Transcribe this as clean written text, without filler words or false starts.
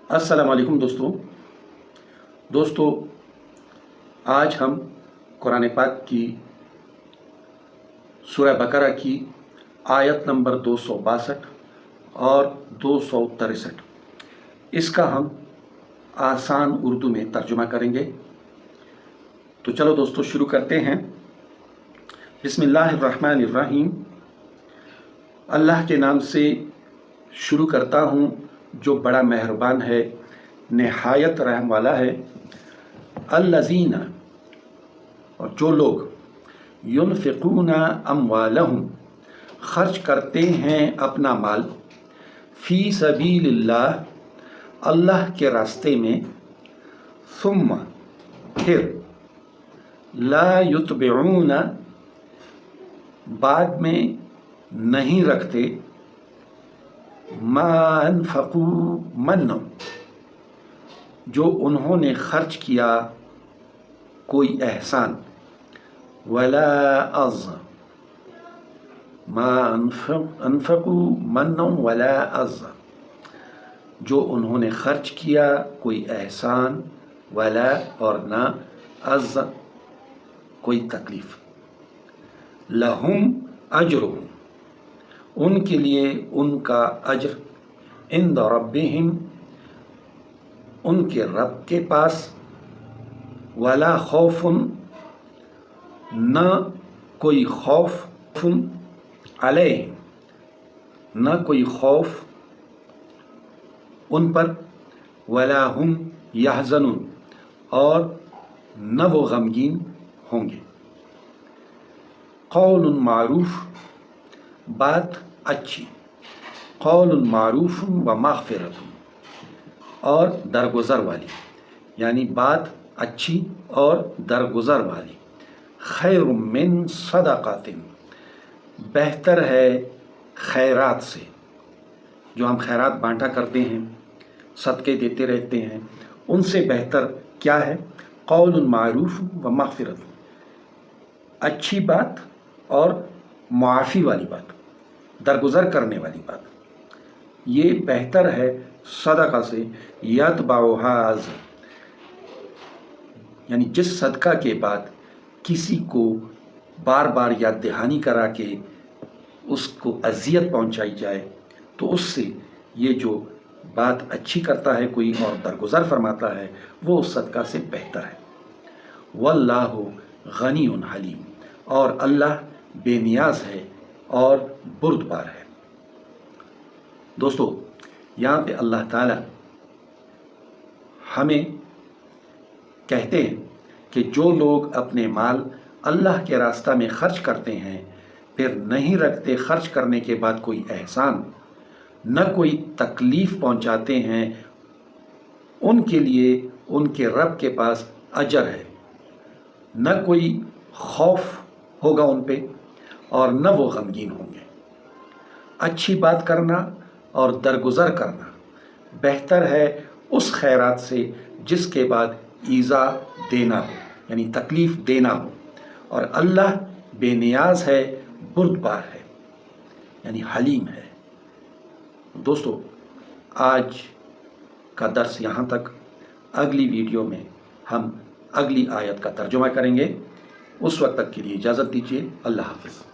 अस्सलाम वालेकुम दोस्तों आज हम कुरान पाक की सूरह बकरा की आयत नंबर 262 और 263 इसका हम आसान उर्दू में तर्जुमा करेंगे। तो चलो दोस्तों शुरू करते हैं। बिस्मिल्लाहिर्रहमानिर्रहीम। अल्लाह के नाम से शुरू करता हूँ जो बड़ा मेहरबान है, निहायत रहम वाला है। अल्लज़ीना, और जो लोग युनफ़िक़ूना अम्वालहुम, खर्च करते हैं अपना माल, फ़ी सबीलिल्लाह, अल्लाह के रास्ते में, सुम्मा, फिर, ला युतबिऊना, बाद में नहीं रखते, मा अनफ़क़ू मन्नम, जो उन्होंने खर्च किया कोई एहसान, वला अज़, मा अनफ़क़ू मन्नम वला अज़, जो उन्होंने खर्च किया कोई एहसान, वला और ना, अज़ कोई तकलीफ़। लहुम अजरुहुम, उनके लिए उनका अज्र, इंद रब्बिहिम, उनके रब के पास, वला खौफुन, न कोई खौफ, अलैहिम, न कोई खौफ उन पर, वला हुम यहज़नुन, और न वो गमगीन होंगे। क़ौलुन मारूफ़, बात अच्छी, क़ौलुन मारूफ़ व मग़फ़िरतुन, और दरगुज़र वाली, यानी बात अच्छी और दरगुज़र वाली। खैरुम मिन सदक़तिन, बेहतर है खैरात से, जो हम खैरात बांटा करते हैं, सदक़े देते रहते हैं, उनसे बेहतर क्या है? क़ौलुन मारूफ़ व मग़फ़िरतुन, अच्छी बात और मुआफ़ी वाली बात, दरगुज़र करने वाली बात, ये बेहतर है सदका से। यतबाउहा अज़, यानी जिस सदका के बाद किसी को बार बार याद दहानी करा के उसको अज़ियत पहुंचाई जाए, तो उससे ये जो बात अच्छी करता है कोई और दरगुज़र फरमाता है, वो उस सदका से बेहतर है। वल्लाहु गनीयुन हलीम, और अल्लाह बेनियाज है और बुर्दबार है। दोस्तों, यहाँ पे अल्लाह ताला हमें कहते हैं कि जो लोग अपने माल अल्लाह के रास्ता में खर्च करते हैं, फिर नहीं रखते खर्च करने के बाद कोई एहसान, न कोई तकलीफ़ पहुँचाते हैं, उनके लिए उनके रब के पास अजर है, न कोई खौफ होगा उन पे और न वो गमगीन होंगे। अच्छी बात करना और दरगुज़र करना बेहतर है उस खैरात से जिसके बाद ईज़ा देना हो, यानी तकलीफ़ देना हो, और अल्लाह बेनियाज है, बुर्दबार है, यानी हलीम है। दोस्तों, आज का दर्स यहाँ तक। अगली वीडियो में हम अगली आयत का तर्जुमा करेंगे। उस वक्त तक के लिए इजाज़त दीजिए। अल्लाह हाफ़िज़।